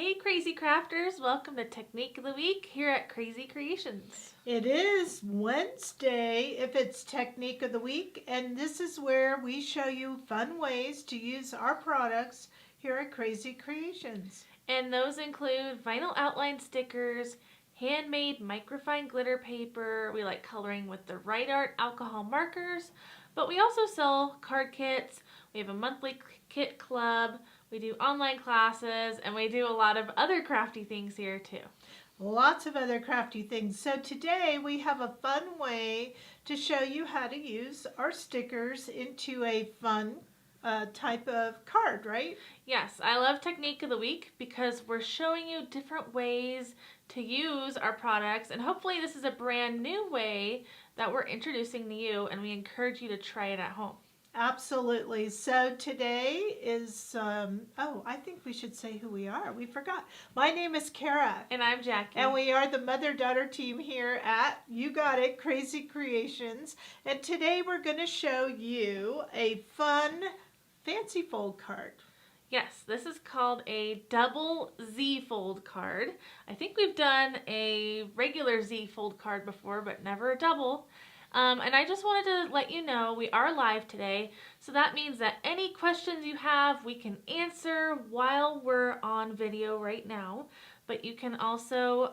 Hey Crazy Crafters, welcome to Technique of the Week here at Krazy Kreations. It is Wednesday if it's Technique of the Week, and this is where we show you fun ways to use our products here at Krazy Kreations. And those include vinyl outline stickers, handmade microfine glitter paper, we like coloring with the Right Art alcohol markers, but we also sell card kits, we have a monthly kit club, we do online classes, and we do a lot of other crafty things here too. Lots of other crafty things. So today we have a fun way to show you how to use our stickers into a fun type of card, right? Yes, I love Technique of the Week because we're showing you different ways to use our products, and hopefully this is a brand new way that we're introducing to you, and we encourage you to try it at home. Absolutely. So today is, I think we should say who we are. We forgot. My name is Kara. And I'm Jackie. And we are the mother-daughter team here at, you got it, Krazy Kreations. And today we're going to show you a fun fancy fold card. Yes, this is called a double Z fold card. I think we've done a regular Z fold card before, but never a double. And I just wanted to let you know we are live today, so that means that any questions you have we can answer while we're on video right now, but you can also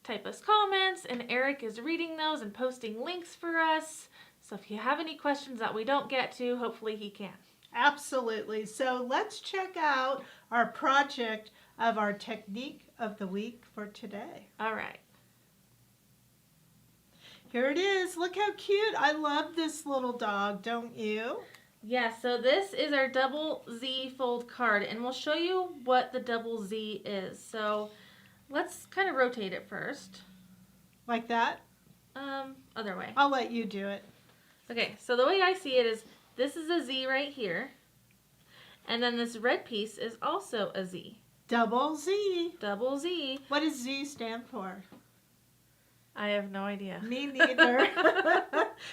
type us comments, and Eric is reading those and posting links for us, so if you have any questions that we don't get to, hopefully he can. Absolutely. So let's check out our project of our Technique of the Week for today. All right. Here it is. Look how cute. I love this little dog, don't you? Yeah, so this is our double Z fold card, and we'll show you what the double Z is. So let's kind of rotate it first. Like that? Other way. I'll let you do it. Okay, so the way I see it is this is a Z right here, and then this red piece is also a Z. Double Z. Double Z. What does Z stand for? I have no idea. Me neither.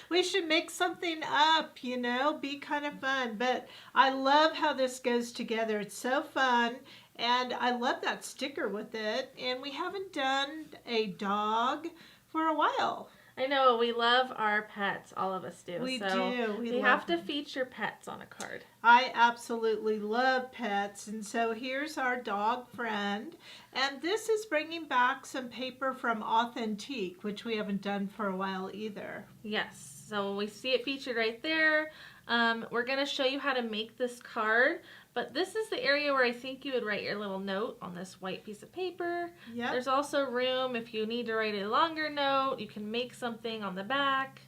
We should make something up, you know, be kind of fun. But I love how this goes together. It's so fun. And I love that sticker with it. And we haven't done a dog for a while. I know, we love our pets, all of us do. We so do. We have to feature pets on a card. I absolutely love pets, and so here's our dog friend. And this is bringing back some paper from Authentique, which we haven't done for a while either. Yes, so we see it featured right there. We're going to show you how to make this card, but this is the area where I think you would write your little note on this white piece of paper. Yep. There's also room if you need to write a longer note. You can make something on the back.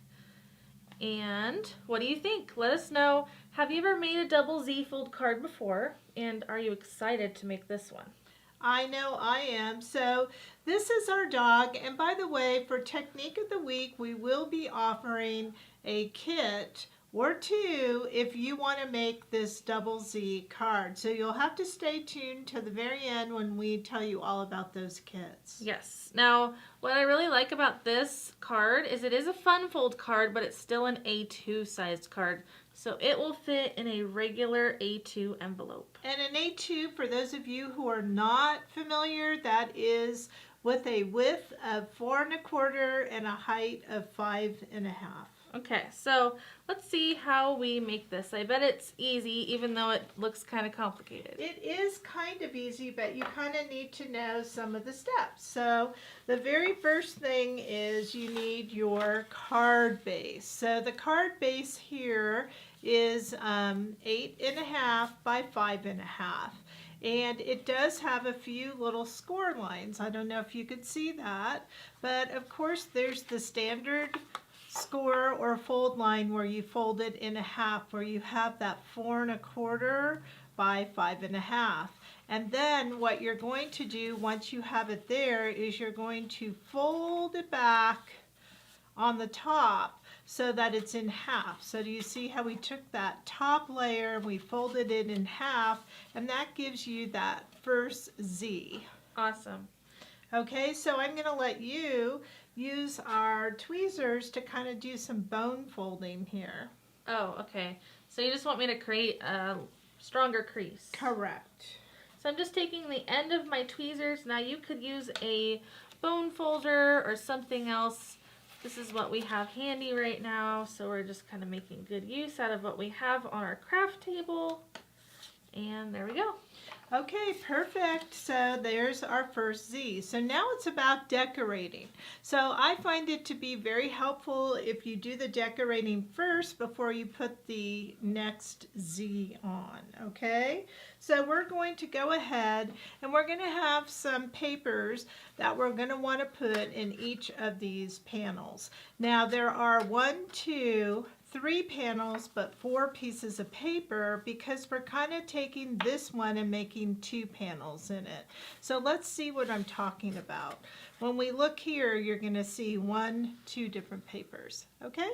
And what do you think? Let us know. Have you ever made a double Z fold card before? And are you excited to make this one? I know I am. So this is our dog. And by the way, for Technique of the Week, we will be offering a kit or two if you want to make this double Z card. So you'll have to stay tuned to the very end when we tell you all about those kits. Yes. Now, what I really like about this card is it is a fun fold card, but it's still an A2 sized card. So it will fit in a regular A2 envelope. And an A2, for those of you who are not familiar, that is with a width of 4 1/4 and a height of 5 1/2. Okay, so let's see how we make this. I bet it's easy, even though it looks kind of complicated. It is kind of easy, but you kind of need to know some of the steps. So the very first thing is you need your card base. So the card base here is 8 1/2 by 5 1/2. And it does have a few little score lines. I don't know if you could see that, but of course there's the standard score or fold line where you fold it in half, where you have that 4 1/4 by 5 1/2. And then what you're going to do once you have it there is you're going to fold it back on the top so that it's in half. So do you see how we took that top layer, we folded it in half, and that gives you that first Z. Awesome. Okay, so I'm going to let you use our tweezers to kind of do some bone folding here. Oh, okay. So you just want me to create a stronger crease. Correct. So I'm just taking the end of my tweezers. Now you could use a bone folder or something else. This is what we have handy right now, so we're just kind of making good use out of what we have on our craft table. And there we go. Okay, perfect. So there's our first Z. So now it's about decorating. So I find it to be very helpful if you do the decorating first before you put the next Z on, okay? So we're going to go ahead and we're going to have some papers that we're going to want to put in each of these panels. Now there are 3 panels but 4 pieces of paper because we're kind of taking this one and making 2 panels in it. So let's see what I'm talking about. When we look here, you're going to see 2 different papers. Okay?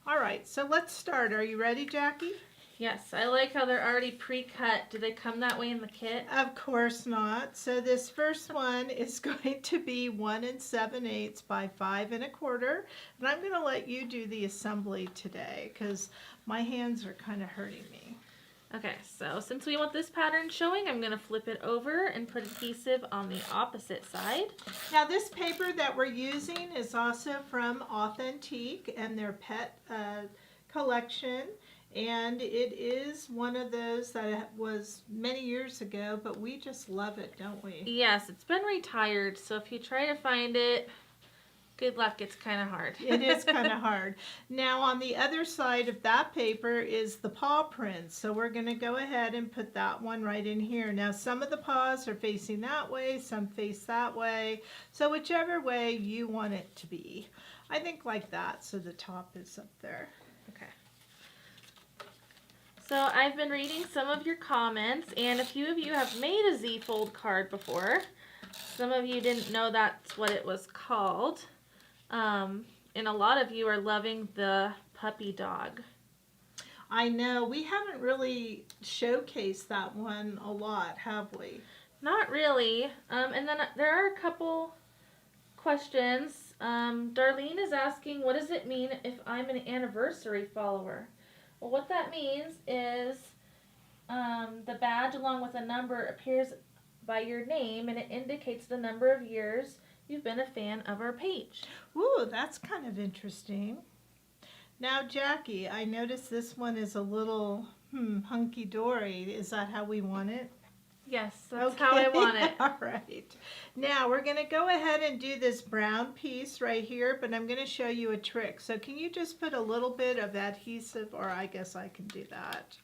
All right, so let's start. Are you ready, Jackie? Yes, I like how they're already pre-cut. Do they come that way in the kit? Of course not. So this first one is going to be 1 7/8 by 5 1/4. And I'm going to let you do the assembly today because my hands are kind of hurting me. Okay, so since we want this pattern showing, I'm going to flip it over and put adhesive on the opposite side. Now this paper that we're using is also from Authentique and their pet collection. And it is one of those that was many years ago, but we just love it, don't we? Yes, it's been retired, so if you try to find it, good luck, it's kind of hard. It is kind of hard. Now on the other side of that paper is the paw prints, so we're going to go ahead and put that one right in here. Now some of the paws are facing that way, some face that way, so whichever way you want it to be. I think like that, so the top is up there. Okay. So I've been reading some of your comments, and a few of you have made a Z-fold card before. Some of you didn't know that's what it was called. And a lot of you are loving the puppy dog. I know. We haven't really showcased that one a lot, have we? Not really. And then there are a couple questions. Darlene is asking, what does it mean if I'm an anniversary follower? Well, what that means is the badge along with a number appears by your name, and it indicates the number of years you've been a fan of our page. Ooh, that's kind of interesting. Now, Jackie, I noticed this one is a little hunky-dory. Is that how we want it? Yes, that's how I want it. All right. Now, we're going to go ahead and do this brown piece right here, but I'm going to show you a trick. So can you just put a little bit of adhesive, or I guess I can do that.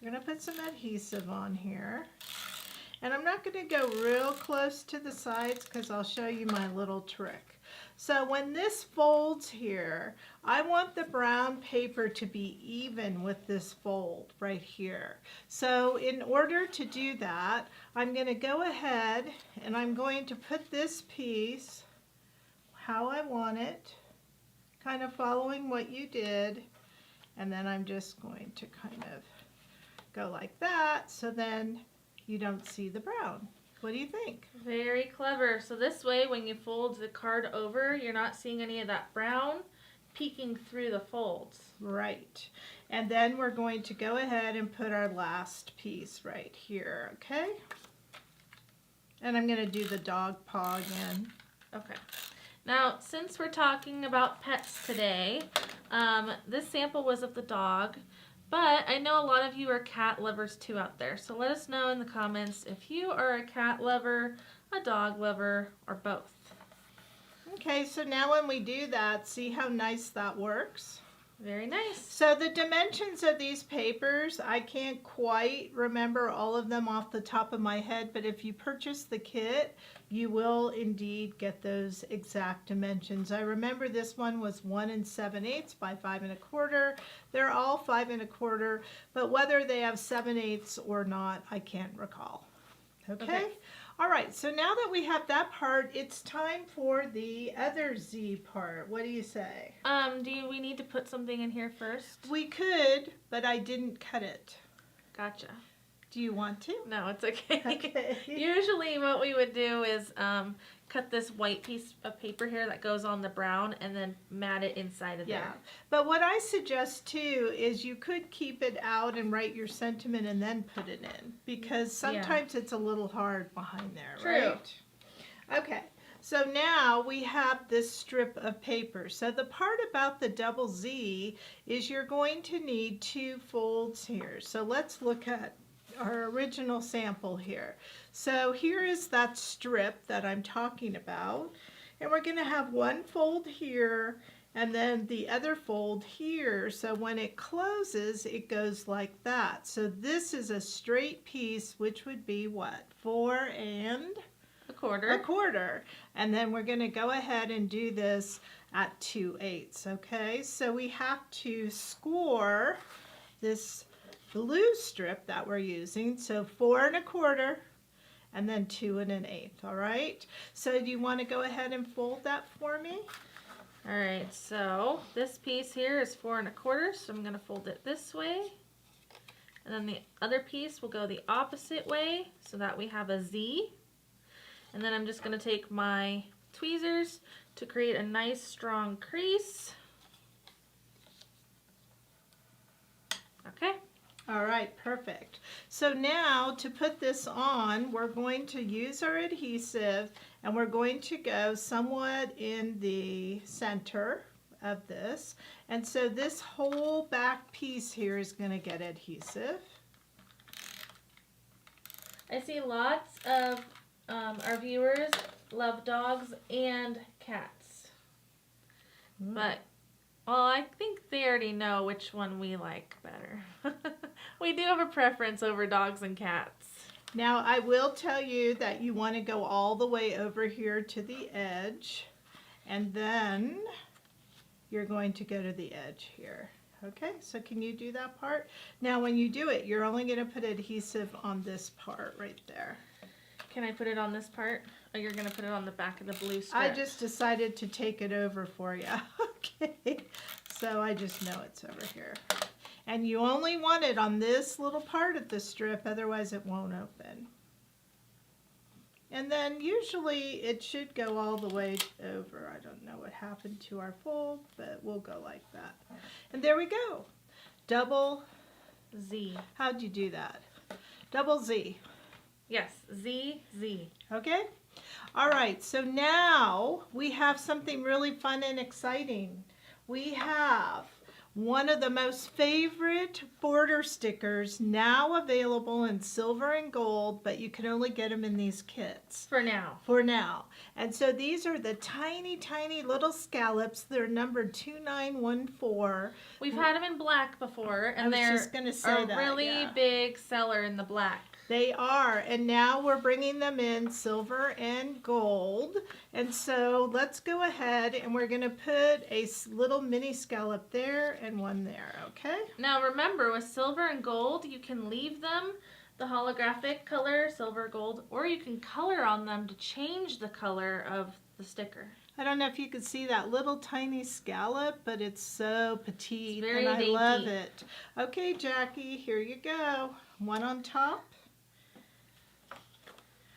We're going to put some adhesive on here. And I'm not going to go real close to the sides because I'll show you my little trick. So when this folds here, I want the brown paper to be even with this fold right here. So in order to do that, I'm going to go ahead and I'm going to put this piece how I want it, kind of following what you did, and then I'm just going to kind of go like that, so then you don't see the brown. What do you think? Very clever. So this way, when you fold the card over, you're not seeing any of that brown peeking through the folds. Right. And then we're going to go ahead and put our last piece right here, okay? And I'm going to do the dog paw again. Okay. Now, since we're talking about pets today, this sample was of the dog. But I know a lot of you are cat lovers too out there, so let us know in the comments if you are a cat lover, a dog lover, or both. Okay, so now when we do that, see how nice that works? Very nice. So the dimensions of these papers, I can't quite remember all of them off the top of my head, but if you purchase the kit, you will indeed get those exact dimensions. I remember this one was 1 7/8 by 5 1/4. They're all 5 1/4, but whether they have 7/8 or not, I can't recall. Okay? All right, so now that we have that part, it's time for the other Z part. What do you say? We need to put something in here first? We could, but I didn't cut it. Gotcha. Do you want to? No, it's okay. Okay. Usually what we would do is cut this white piece of paper here that goes on the brown and then mat it inside of there. But what I suggest too is you could keep it out and write your sentiment and then put it in, because sometimes it's a little hard behind there, True. right? Okay. So now we have this strip of paper. So the part about the double Z is you're going to need 2 folds here. So let's look at our original sample here. So here is that strip that I'm talking about, and we're going to have 1 fold here and then the other fold here. So when it closes, it goes like that. So this is a straight piece, which would be what? 4 and a quarter. A quarter. And then we're going to go ahead and do this at 2/8. Okay, so we have to score this blue strip that we're using. So 4 and a quarter and then 2 and an 1/8. All right, so do you want to go ahead and fold that for me? All right, so this piece here is 4 and a quarter, so I'm going to fold it this way, and then the other piece will go the opposite way so that we have a Z. And then I'm just going to take my tweezers to create a nice strong crease. Okay. All right, perfect. So now to put this on, we're going to use our adhesive and we're going to go somewhat in the center of this. And so this whole back piece here is going to get adhesive. I see lots of our viewers love dogs and cats. But, well, I think they already know which one we like better. We do have a preference over dogs and cats. Now, I will tell you that you want to go all the way over here to the edge, and then you're going to go to the edge here. Okay, so can you do that part? Now, when you do it, you're only going to put adhesive on this part right there. Can I put it on this part? Or you're going to put it on the back of the blue strip? I just decided to take it over for you. Okay, so I just know it's over here. And you only want it on this little part of the strip, otherwise it won't open. And then usually it should go all the way over. I don't know what happened to our fold, but we'll go like that. And there we go. Double Z. How'd you do that? Double Z. Yes, Z, Z. Okay? All right, so now we have something really fun and exciting. We have one of the most favorite border stickers now available in silver and gold, but you can only get them in these kits. For now. For now. And so these are the tiny, tiny little scallops. They're numbered 2914. We've had them in black before, and I was they're just gonna say a that, really yeah. big seller in the black. They are, and now we're bringing them in silver and gold. And so let's go ahead and we're going to put a little mini scallop there and one there, okay? Now remember, with silver and gold, you can leave them the holographic color, silver, gold, or you can color on them to change the color of the sticker. I don't know if you can see that little tiny scallop, but it's so petite, It's very and I dainty. love it. Okay, Jackie, here you go. One on top.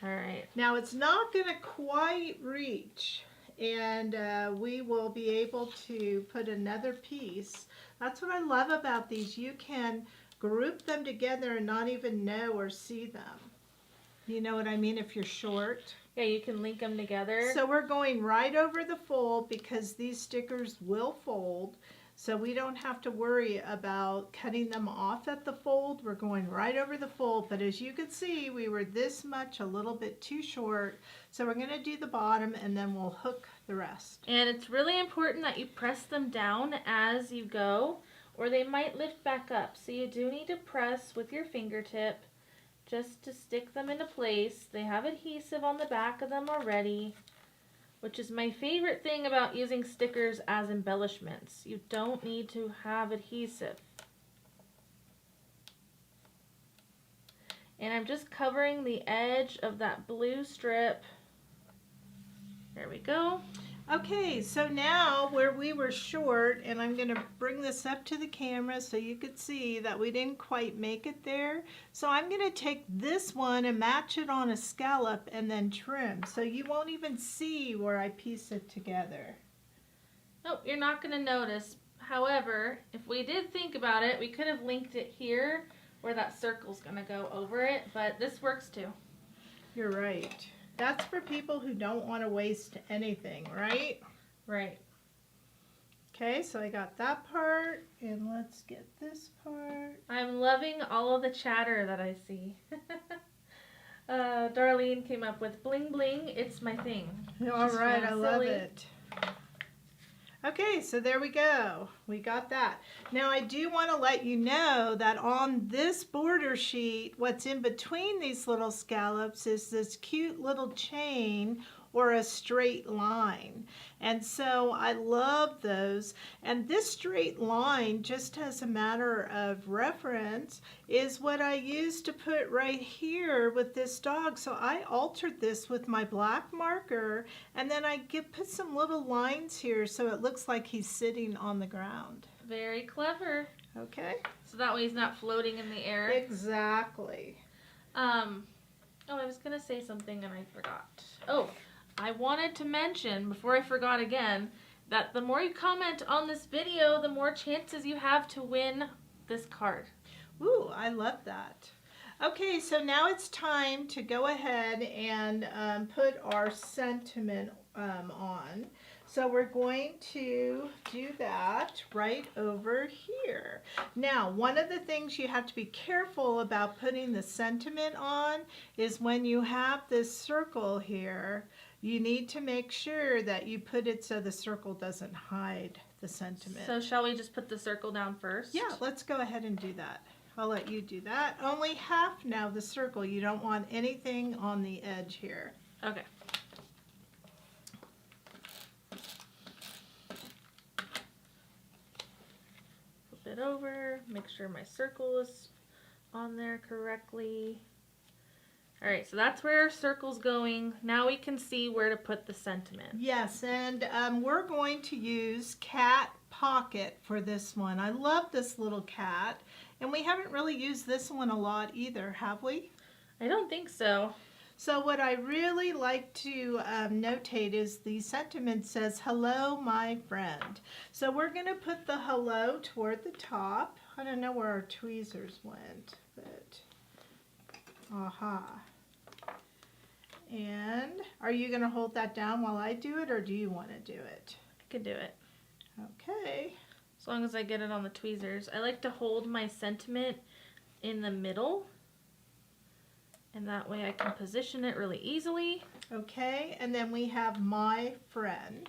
All right. Now it's not going to quite reach, and we will be able to put another piece. That's what I love about these. You can group them together and not even know or see them. You know what I mean if you're short? Yeah, you can link them together. So we're going right over the fold because these stickers will fold. So we don't have to worry about cutting them off at the fold. We're going right over the fold. But as you can see, we were this much, a little bit too short. So we're going to do the bottom and then we'll hook the rest. And it's really important that you press them down as you go, or they might lift back up. So you do need to press with your fingertip just to stick them into place. They have adhesive on the back of them already, which is my favorite thing about using stickers as embellishments. You don't need to have adhesive. And I'm just covering the edge of that blue strip. There we go. Okay, so now where we were short, and I'm going to bring this up to the camera so you could see that we didn't quite make it there. So I'm going to take this one and match it on a scallop and then trim. So you won't even see where I piece it together. Nope, you're not going to notice. However, if we did think about it, we could have linked it here where that circle's going to go over it, but this works too. You're right. That's for people who don't want to waste anything, right? Right. Okay, so I got that part, and let's get this part. I'm loving all of the chatter that I see. Darlene came up with bling bling, it's my thing. All right, I love it. Okay, so there we go. We got that. Now I do want to let you know that on this border sheet, what's in between these little scallops is this cute little chain or a straight line. And so I love those. And this straight line, just as a matter of reference, is what I used to put right here with this dog. So I altered this with my black marker, and then I put some little lines here so it looks like he's sitting on the ground. Very clever. Okay. So that way he's not floating in the air. Exactly. Oh, I was going to say something and I forgot. Oh, I wanted to mention, before I forgot again, that the more you comment on this video, the more chances you have to win this card. Ooh, I love that. Okay, so now it's time to go ahead and put our sentiment on. So we're going to do that right over here. Now, one of the things you have to be careful about putting the sentiment on is when you have this circle here, you need to make sure that you put it so the circle doesn't hide the sentiment. So shall we just put the circle down first? Yeah, let's go ahead and do that. I'll let you do that. Only half now the circle. You don't want anything on the edge here. Okay. Flip it over, make sure my circle is on there correctly. All right, so that's where our circle's going. Now we can see where to put the sentiment. Yes, and we're going to use Cat Pocket for this one. I love this little cat, and we haven't really used this one a lot either, have we? I don't think so. So what I really like to notate is the sentiment says, "Hello, my friend." So we're going to put the hello toward the top. I don't know where our tweezers went, but aha. And are you going to hold that down while I do it, or do you want to do it? I can do it. Okay. As long as I get it on the tweezers. I like to hold my sentiment in the middle, and that way I can position it really easily. Okay, and then we have my friend.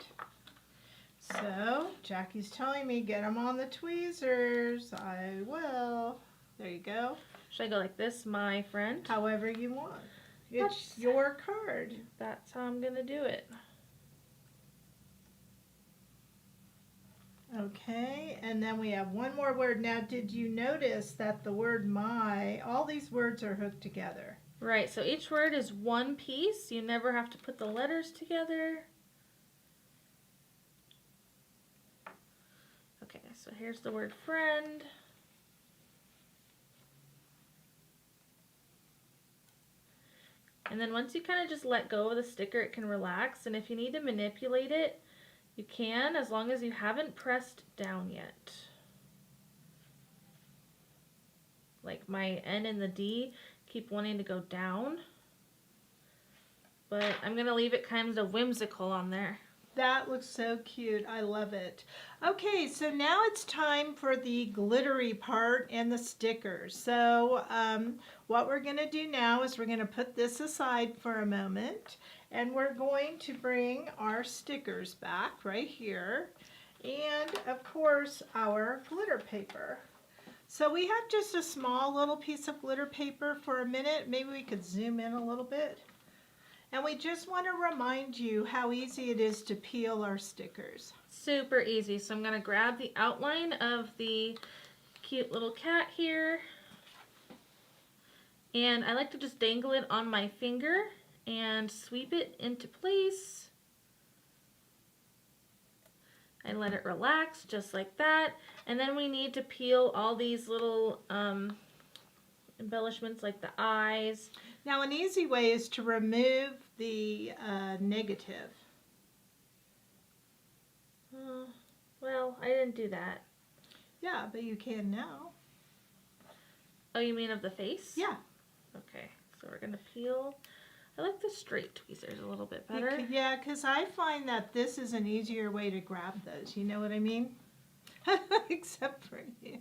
So Jackie's telling me get them on the tweezers. I will. There you go. Should I go like this, my friend? However you want. It's your card. That's how I'm gonna do it. Okay, and then we have one more word. Now, did you notice that the word my, all these words are hooked together? Right, so each word is one piece. You never have to put the letters together. Okay, so here's the word friend. And then once you kind of just let go of the sticker, it can relax. And if you need to manipulate it, you can, as long as you haven't pressed down yet. Like my N and the D keep wanting to go down. But I'm going to leave it kind of whimsical on there. That looks so cute. I love it. Okay, so now it's time for the glittery part and the stickers. So what we're going to do now is we're going to put this aside for a moment, and we're going to bring our stickers back right here, and of course our glitter paper. So we have just a small little piece of glitter paper for a minute. Maybe we could zoom in a little bit. And we just want to remind you how easy it is to peel our stickers. Super easy. So I'm going to grab the outline of the cute little cat here. And I like to just dangle it on my finger and sweep it into place. I let it relax just like that. And then we need to peel all these little embellishments like the eyes. Now an easy way is to remove the negative. Well, I didn't do that. Yeah, but you can now. Oh, you mean of the face? Yeah. Okay, so we're gonna peel. I like the straight tweezers a little bit better. Yeah, because I find that this is an easier way to grab those. You know what I mean? Except for you.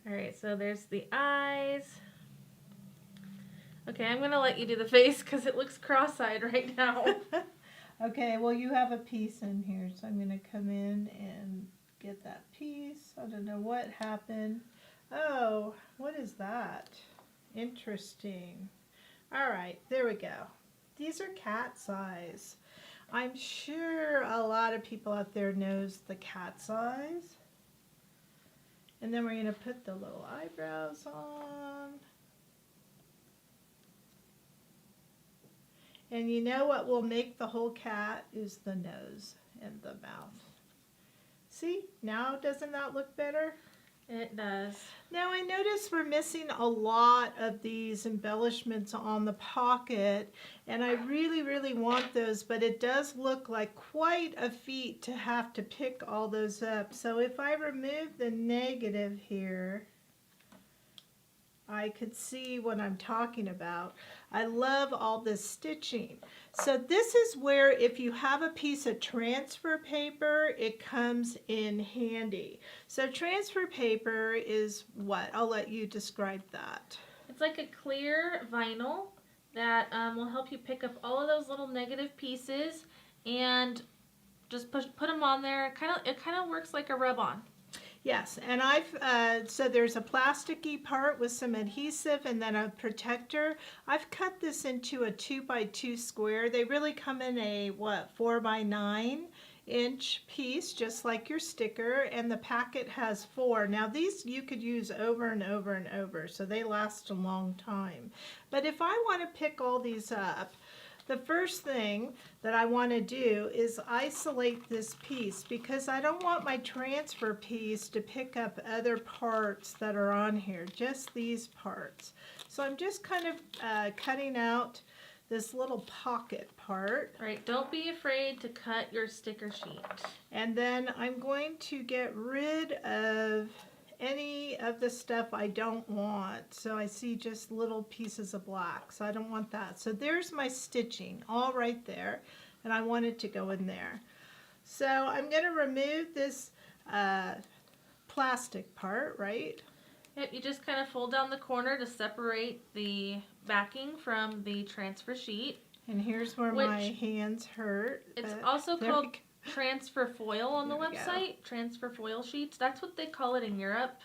Alright, so there's the eyes. Okay, I'm gonna let you do the face because it looks cross-eyed right now. Okay, well you have a piece in here, so I'm going to come in and get that piece. I don't know what happened. Oh, what is that? Interesting. All right, there we go. These are cat's eyes. I'm sure a lot of people out there knows the cat's eyes. And then we're going to put the little eyebrows on. And you know what will make the whole cat is the nose and the mouth. See, now doesn't that look better? It does. Now I notice we're missing a lot of these embellishments on the pocket, and I really, really want those, but it does look like quite a feat to have to pick all those up. So if I remove the negative here, I could see what I'm talking about. I love all this stitching. So this is where if you have a piece of transfer paper, it comes in handy. So transfer paper is what? I'll let you describe that. It's like a clear vinyl that will help you pick up all of those little negative pieces and just put them on there. It kind of works like a rub-on. Yes, and so there's a plasticky part with some adhesive and then a protector. I've cut this into a 2x2 square. They really come in a, 4x9-inch piece, just like your sticker, and the packet has 4. Now these you could use over and over and over, so they last a long time. But if I want to pick all these up, the first thing that I want to do is isolate this piece because I don't want my transfer piece to pick up other parts that are on here, just these parts. So I'm just kind of cutting out this little pocket part. Right, don't be afraid to cut your sticker sheet. And then I'm going to get rid of any of the stuff I don't want. So I see just little pieces of black, so I don't want that. So there's my stitching all right there, and I want it to go in there. So I'm going to remove this plastic part, right? Yep, you just kind of fold down the corner to separate the backing from the transfer sheet. And here's where my hands hurt. It's also called transfer foil on the website. Transfer foil sheets. That's what they call it in Europe.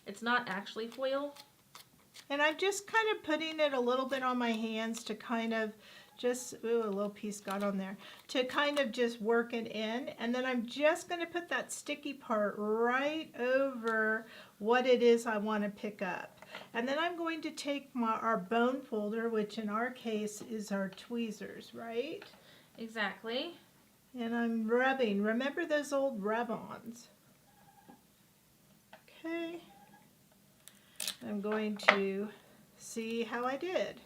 It's not actually foil. And I'm just kind of putting it a little bit on my hands to kind of just, ooh, a little piece got on there, to kind of just work it in. And then I'm just going to put that sticky part right over what it is I want to pick up. And then I'm going to take our bone folder, which in our case is our tweezers, right? Exactly. And I'm rubbing. Remember those old rub-ons? Okay. I'm going to see how I did.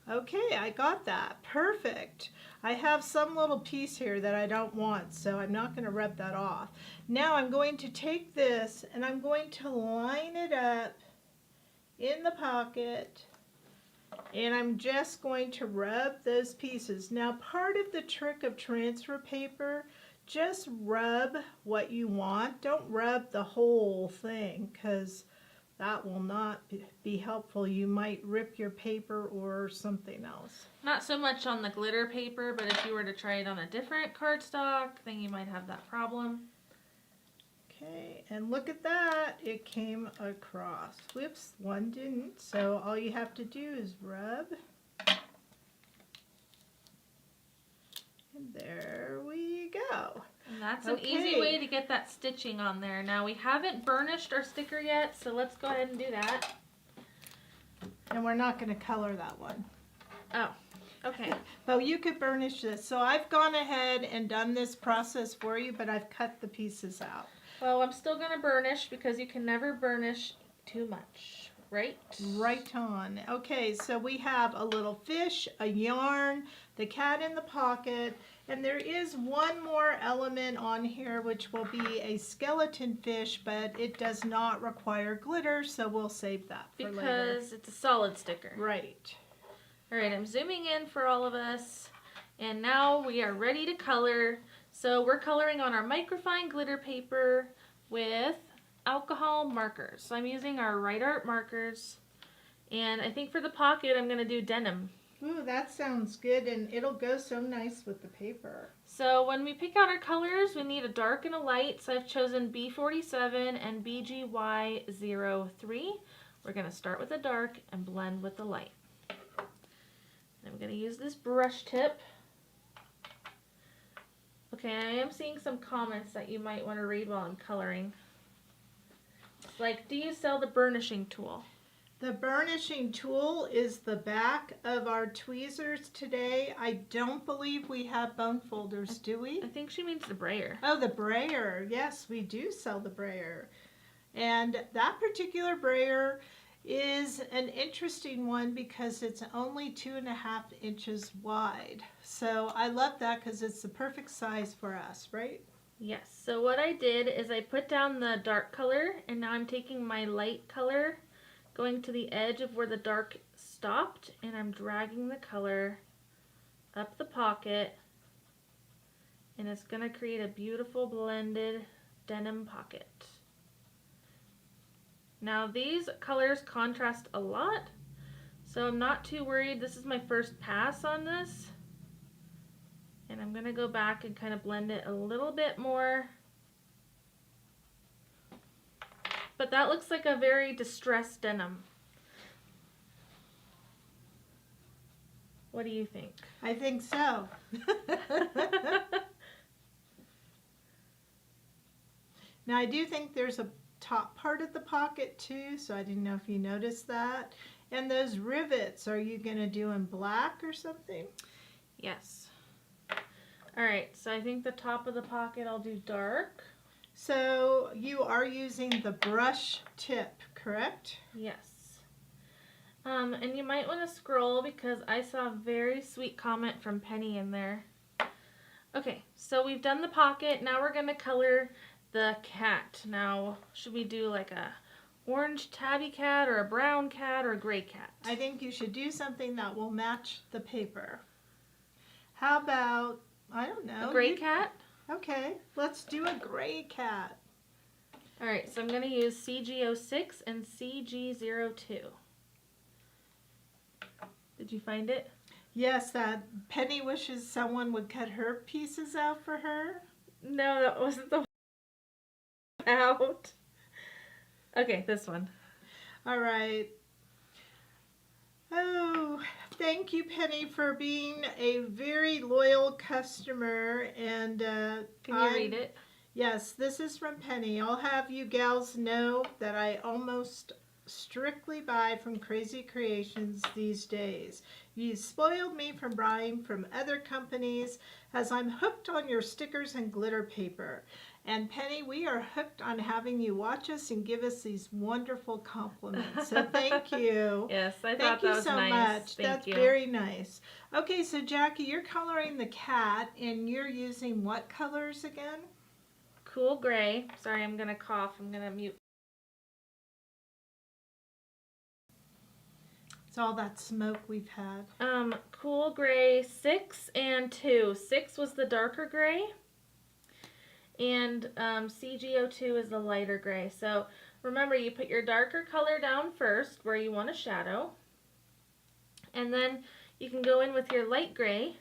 Okay, I got that. Perfect. I have some little piece here that I don't want, so I'm not going to rub that off. Now I'm going to take this and I'm going to line it up in the pocket, and I'm just going to rub those pieces. Now, part of the trick of transfer paper, just rub what you want. Don't rub the whole thing, because that will not be helpful. You might rip your paper or something else. Not so much on the glitter paper, but if you were to try it on a different cardstock, then you might have that problem. Okay, and look at that. It came across. Whoops, one didn't. So all you have to do is rub. And there we go. And that's an easy way to get that stitching on there. Now we haven't burnished our sticker yet, so let's go ahead and do that. And we're not going to color that one. Oh. Okay. But you could burnish this. So I've gone ahead and done this process for you, but I've cut the pieces out. Well, I'm still going to burnish because you can never burnish too much, right? Right on. Okay, so we have a little fish, a yarn, the cat in the pocket, and there is one more element on here which will be a skeleton fish, but it does not require glitter, so we'll save that for later. Because it's a solid sticker. Right. All right, I'm zooming in for all of us, and now we are ready to color. So we're coloring on our microfine glitter paper with alcohol markers. So I'm using our Right Art markers, and I think for the pocket I'm going to do denim. Ooh, that sounds good, and it'll go so nice with the paper. So when we pick out our colors, we need a dark and a light. So I've chosen B47 and BGY03. We're going to start with the dark and blend with the light. I'm going to use this brush tip. Okay, I am seeing some comments that you might want to read while I'm coloring. It's like, do you sell the burnishing tool? The burnishing tool is the back of our tweezers today. I don't believe we have bone folders, do we? I think she means the brayer. Oh, the brayer. Yes, we do sell the brayer. And that particular brayer is an interesting one because it's only 2.5 inches wide. So I love that because it's the perfect size for us, right? Yes, so what I did is I put down the dark color, and now I'm taking my light color, going to the edge of where the dark stopped, and I'm dragging the color up the pocket, and it's going to create a beautiful blended denim pocket. Now these colors contrast a lot, so I'm not too worried. This is my first pass on this. And I'm going to go back and kind of blend it a little bit more. But that looks like a very distressed denim. What do you think? I think so. Now I do think there's a top part of the pocket too, so I didn't know if you noticed that. And those rivets, are you going to do in black or something? Yes. Alright, so I think the top of the pocket I'll do dark. So you are using the brush tip, correct? Yes. And you might want to scroll because I saw a very sweet comment from Penny in there. Okay, so we've done the pocket. Now we're going to color the cat. Now, should we do like a orange tabby cat or a brown cat or a gray cat? I think you should do something that will match the paper. How about, I don't know. A gray cat? Okay, let's do a gray cat. Alright, so I'm going to use CG06 and CG02. Did you find it? Yes, that Penny wishes someone would cut her pieces out for her. No, that wasn't the one out. Okay, this one. All right. Oh, thank you, Penny, for being a very loyal customer. And Can you read it? Yes, this is from Penny. I'll have you gals know that I almost strictly buy from Krazy Kreations these days. You spoiled me from buying from other companies as I'm hooked on your stickers and glitter paper. And Penny, we are hooked on having you watch us and give us these wonderful compliments. So thank you. Yes, I Thank thought that you was so nice. much. Thank That's you. very nice. Okay, so Jackie, you're coloring the cat and you're using what colors again? Cool gray. Sorry, I'm going to cough. I'm going to mute. It's all that smoke we've had. Cool gray 6 and 2. 6 was the darker gray, and CG02 is the lighter gray. So remember, you put your darker color down first where you want a shadow, and then you can go in with your light gray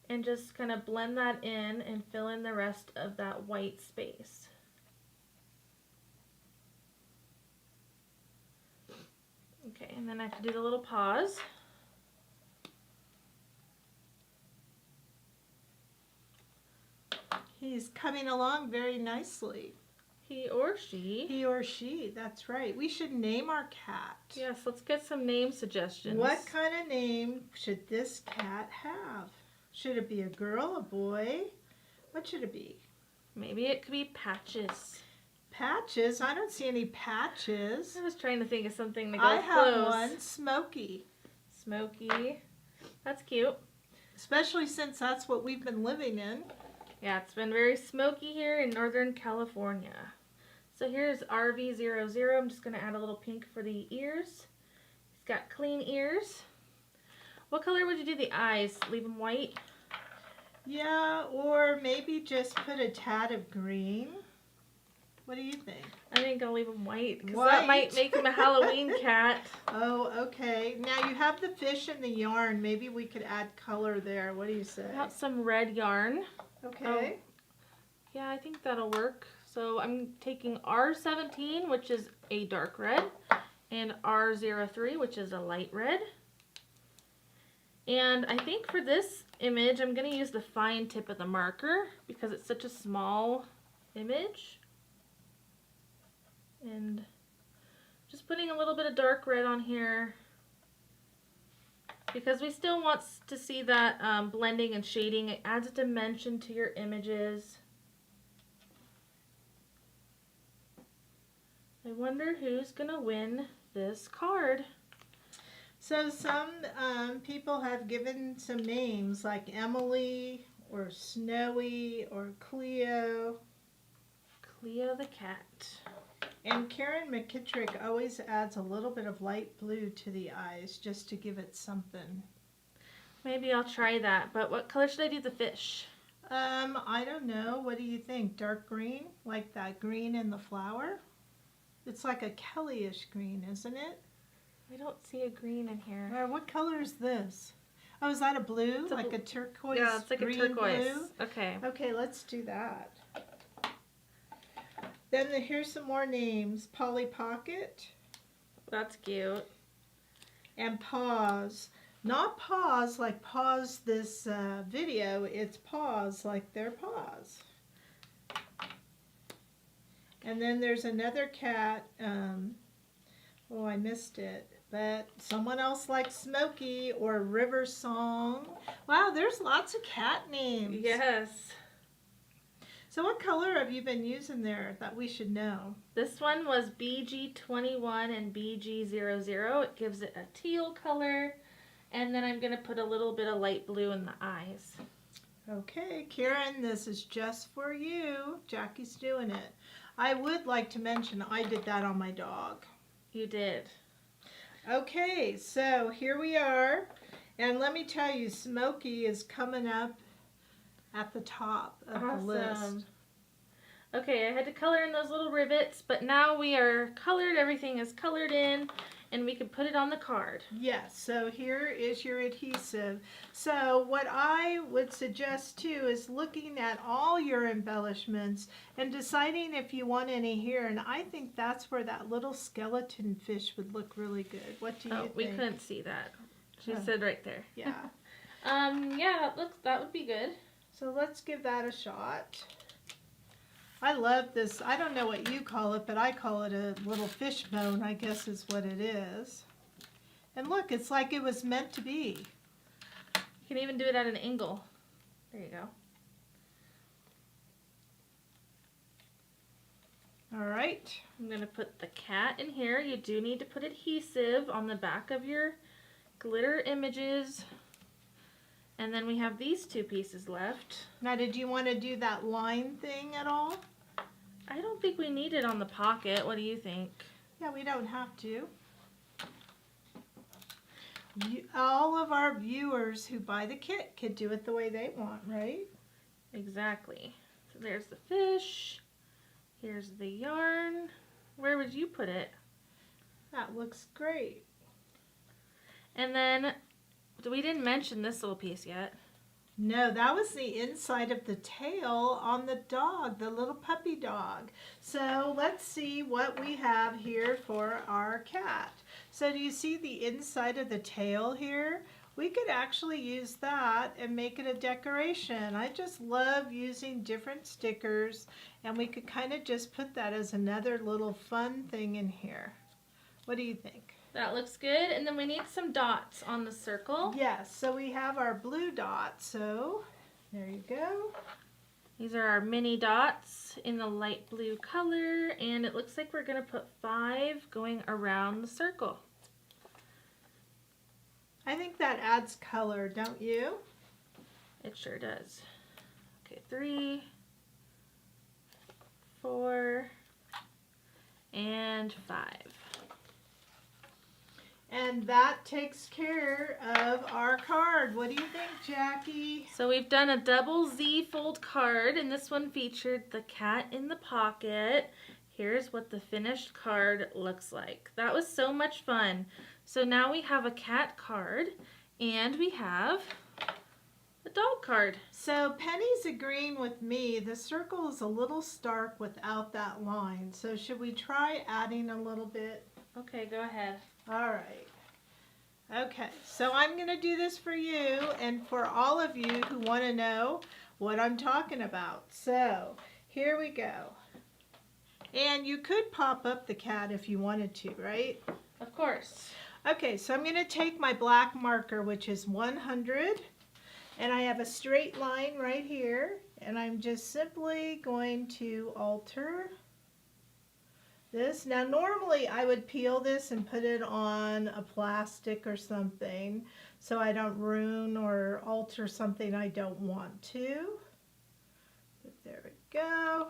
and just kind of blend that in and fill in the rest of that white space. Okay, and then I have to do the little pause. He's coming along very nicely. He or she. He or she, that's right. We should name our cat. Yes, let's get some name suggestions. What kind of name should this cat have? Should it be a girl, a boy? What should it be? Maybe it could be Patches. Patches? I don't see any patches. I was trying to think of something to go I close. have one, Smokey. Smokey. That's cute. Especially since that's what we've been living in. Yeah, it's been very smoky here in Northern California. So here's RV00. I'm just going to add a little pink for the ears. He's got clean ears. What color would you do the eyes? Leave them white? Yeah, or maybe just put a tad of green. What do you think? I think I'll leave them white, because White? that might make him a Halloween cat. Oh, okay. Now you have the fish and the yarn. Maybe we could add color there. What do you say? Got some red yarn. Okay. Yeah, I think that'll work. So I'm taking R17, which is a dark red, and R03, which is a light red. And I think for this image, I'm going to use the fine tip of the marker because it's such a small image. And just putting a little bit of dark red on here because we still want to see that blending and shading. It adds a dimension to your images. I wonder who's going to win this card. So some people have given some names like Emily or Snowy or Cleo. Cleo the cat. And Karen McKittrick always adds a little bit of light blue to the eyes just to give it something. Maybe I'll try that, but what color should I do the fish? I don't know. What do you think? Dark green? Like that green in the flower? It's like a Kellyish green, isn't it? I don't see a green in here. Or what color is this? Oh, is that a blue? Like a turquoise? Yeah, it's like a green turquoise. Blue? Okay. Okay, let's do that. Then here's some more names. Polly Pocket That's cute. and Pause. Not pause like pause this video. It's pause like their paws. And then there's another cat. Oh, I missed it. But someone else likes Smokey or River Song. Wow, there's lots of cat names. Yes. So what color have you been using there that we should know? This one was BG21 and BG00. It gives it a teal color. And then I'm going to put a little bit of light blue in the eyes. Okay, Karen, this is just for you. Jackie's doing it. I would like to mention I did that on my dog. You did. Okay, so here we are. And let me tell you, Smokey is coming up at the top of the list. Okay, I had to color in those little rivets, but now we are colored. Everything is colored in, and we can put it on the card. Yes, so here is your adhesive. So what I would suggest too is looking at all your embellishments and deciding if you want any here. And I think that's where that little skeleton fish would look really good. What do you think? We couldn't see that. She Oh. said right there. Yeah. Yeah, that would be good. So let's give that a shot. I love this. I don't know what you call it, but I call it a little fish bone, I guess is what it is. And look, it's like it was meant to be. You can even do it at an angle. There you go. All right. I'm going to put the cat in here. You do need to put adhesive on the back of your glitter images. And then we have these two pieces left. Now, did you want to do that line thing at all? I don't think we need it on the pocket. What do you think? Yeah, we don't have to. All of our viewers who buy the kit could do it the way they want, right? Exactly. So there's the fish. Here's the yarn. Where would you put it? That looks great. And then, we didn't mention this little piece yet. No, that was the inside of the tail on the dog, the little puppy dog. So let's see what we have here for our cat. So do you see the inside of the tail here? we could actually use that and make it a decoration. I just love using different stickers, and we could kind of just put that as another little fun thing in here. What do you think? That looks good. And then we need some dots on the circle. Yes, so we have our blue dots. So there you go. These are our mini dots in the light blue color, and it looks like we're going to put 5 going around the circle. I think that adds color, don't you? It sure does. Okay, 3, 4, and 5. And that takes care of our card. What do you think, Jackie? So we've done a double Z fold card, and this one featured the cat in the pocket. Here's what the finished card looks like. That was so much fun. So now we have a cat card, and we have a dog card. So Penny's agreeing with me. The circle is a little stark without that line. So should we try adding a little bit? Okay, go ahead. All right. Okay, so I'm going to do this for you and for all of you who want to know what I'm talking about. So here we go. And you could pop up the cat if you wanted to, right? Of course. Okay, so I'm going to take my black marker, which is 100, and I have a straight line right here, and I'm just simply going to alter this. Now normally I would peel this and put it on a plastic or something so I don't ruin or alter something I don't want to. But there we go.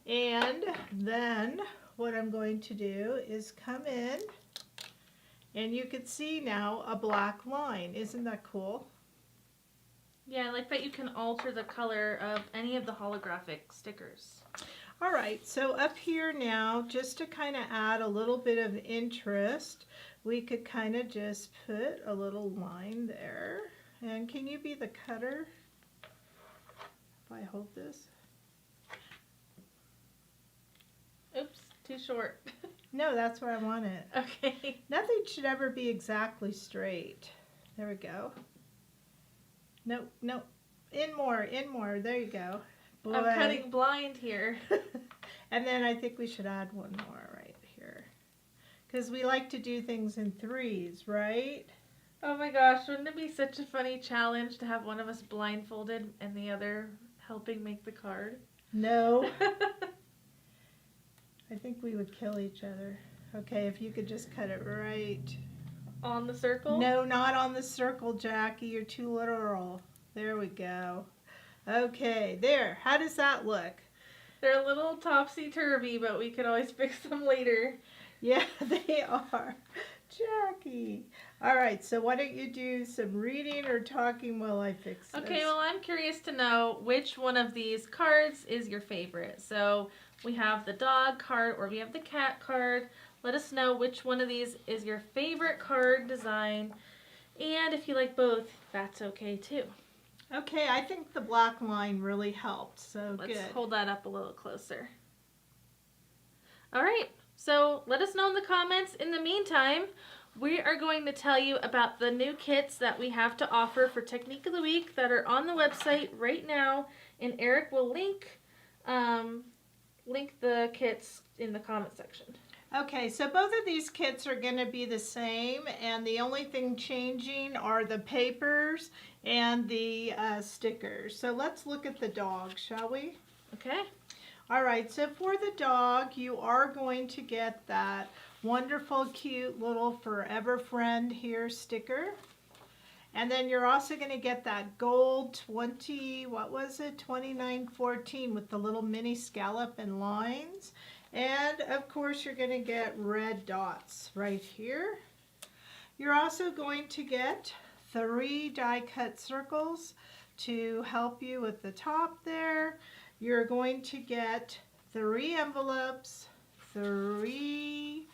And then what I'm going to do is come in, and you can see now a black line. Isn't that cool? Yeah, I like that you can alter the color of any of the holographic stickers. All right, so up here now, just to kind of add a little bit of interest, we could kind of just put a little line there. And can you be the cutter if I hold this? Oops, too short. No, that's where I want it. Okay. Nothing should ever be exactly straight. There we go. Nope, nope. In more, in more. There you go. Boy. I'm cutting blind here. And then I think we should add one more right here. Because we like to do things in threes, right? Oh my gosh, wouldn't it be such a funny challenge to have one of us blindfolded and the other helping make the card? No. I think we would kill each other. Okay, if you could just cut it right. On the circle? No, not on the circle, Jackie. You're too literal. There we go. Okay, there. How does that look? They're a little topsy-turvy, but we could always fix them later. Yeah, they are. Jackie. All right, so why don't you do some reading or talking while I fix this? Okay, well, I'm curious to know which one of these cards is your favorite. So we have the dog card or we have the cat card. Let us know which one of these is your favorite card design. And if you like both, that's okay too. Okay, I think the black line really helped, so Let's good. hold that up a little closer. All right, so let us know in the comments. In the meantime, we are going to tell you about the new kits that we have to offer for Technique of the Week that are on the website right now, and Eric will link the kits in the comment section. Okay, so both of these kits are going to be the same, and the only thing changing are the papers and the stickers. So let's look at the dog, shall we? Okay. All right, so for the dog, you are going to get that wonderful, cute little Forever Friend here sticker. And then you're also going to get that gold 2914 with the little mini scallop and lines. And of course you're going to get red dots right here. You're also going to get 3 die cut circles to help you with the top there. You're going to get 3 envelopes, 3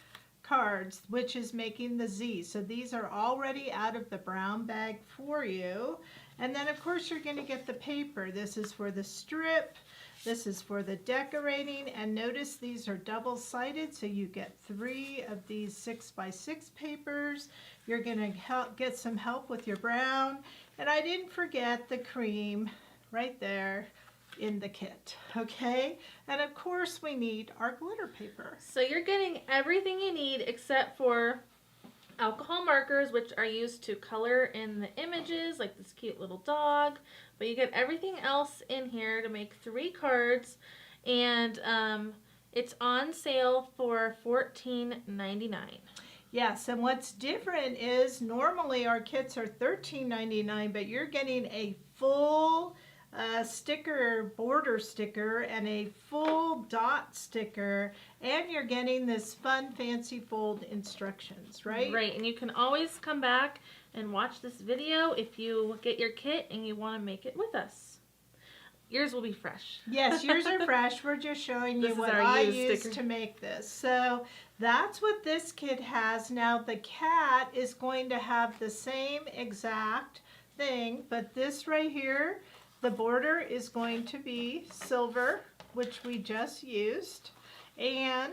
cards, which is making the Z. So these are already out of the brown bag for you. And then of course you're going to get the paper. This is for the strip. This is for the decorating, and notice these are double-sided, so you get 3 of these 6x6 papers. You're going to get some help with your brown, and I didn't forget the cream right there in the kit, okay? And of course we need our glitter paper. So you're getting everything you need except for alcohol markers, which are used to color in the images, like this cute little dog. But you get everything else in here to make 3 cards, and it's on sale for $14.99. Yes, and what's different is normally our kits are $13.99, but you're getting a full sticker, border sticker, and a full dot sticker, and you're getting this fun fancy fold instructions, right? Right, and you can always come back and watch this video if you get your kit and you want to make it with us. Yours will be fresh. Yes, yours are fresh. We're just showing you what I used to make this. So that's what this kit has. Now the cat is going to have the same exact thing, but this right here, the border is going to be silver, which we just used, and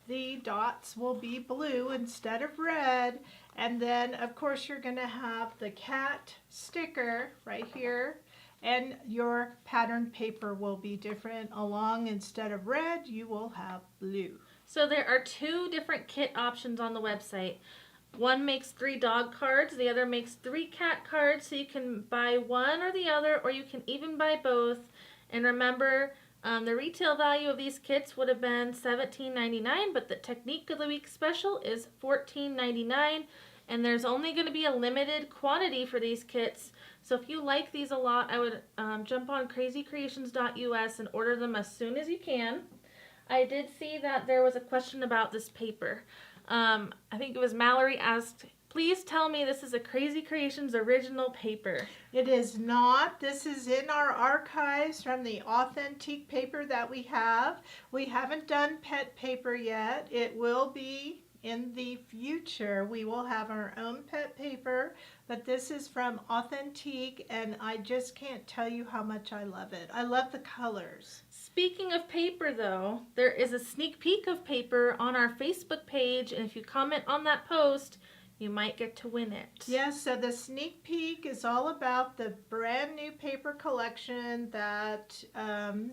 the dots will be blue instead of red. And then of course you're going to have the cat sticker right here, and your pattern paper will be different. Along, instead of red, you will have blue. So there are 2 different kit options on the website. One makes 3 dog cards, the other makes 3 cat cards, so you can buy one or the other, or you can even buy both. And remember, the retail value of these kits would have been $17.99, but the Technique of the Week special is $14.99, and there's only going to be a limited quantity for these kits. So if you like these a lot, I would jump on crazycreations.us and order them as soon as you can. I did see that there was a question about this paper. I think it was Mallory asked, please tell me this is a Krazy Kreations original paper. It is not. This is in our archives from the authentic paper that we have. We haven't done pet paper yet. It will be in the future. We will have our own pet paper, but this is from Authentique, and I just can't tell you how much I love it. I love the colors. Speaking of paper though, there is a sneak peek of paper on our Facebook page, and if you comment on that post, you might get to win it. Yes, so the sneak peek is all about the brand new paper collection that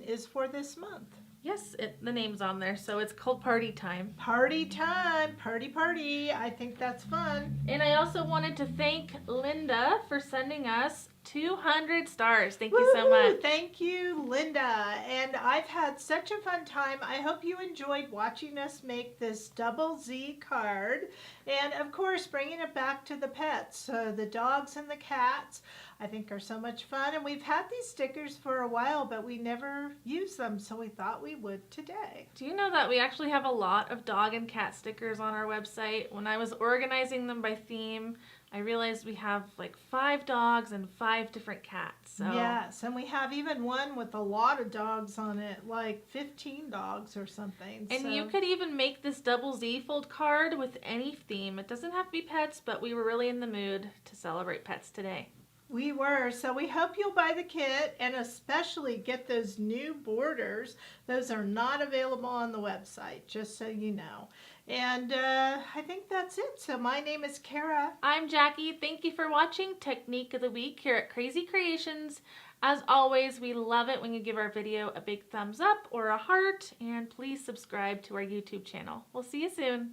is for this month. Yes, the name's on there, so it's called Party Time. Party time, party, party. I think that's fun. And I also wanted to thank Linda for sending us 200 stars. Thank you so much. Thank you, Linda. And I've had such a fun time. I hope you enjoyed watching us make this double Z card. And of course, bringing it back to the pets. So the dogs and the cats, I think, are so much fun. And we've had these stickers for a while, but we never used them. So we thought we would today. Do you know that we actually have a lot of dog and cat stickers on our website? When I was organizing them by theme, I realized we have like 5 dogs and 5 different cats. So. Yes, and we have even one with a lot of dogs on it, like 15 dogs or something. And you could even make this double Z fold card with any theme. It doesn't have to be pets, but we were really in the mood to celebrate pets today. We were, so we hope you'll buy the kit and especially get those new borders. Those are not available on the website, just so you know. And I think that's it. So my name is Kara. I'm Jackie. Thank you for watching Technique of the Week here at Krazy Kreations. As always, we love it when you give our video a big thumbs up or a heart, and please subscribe to our YouTube channel. We'll see you soon.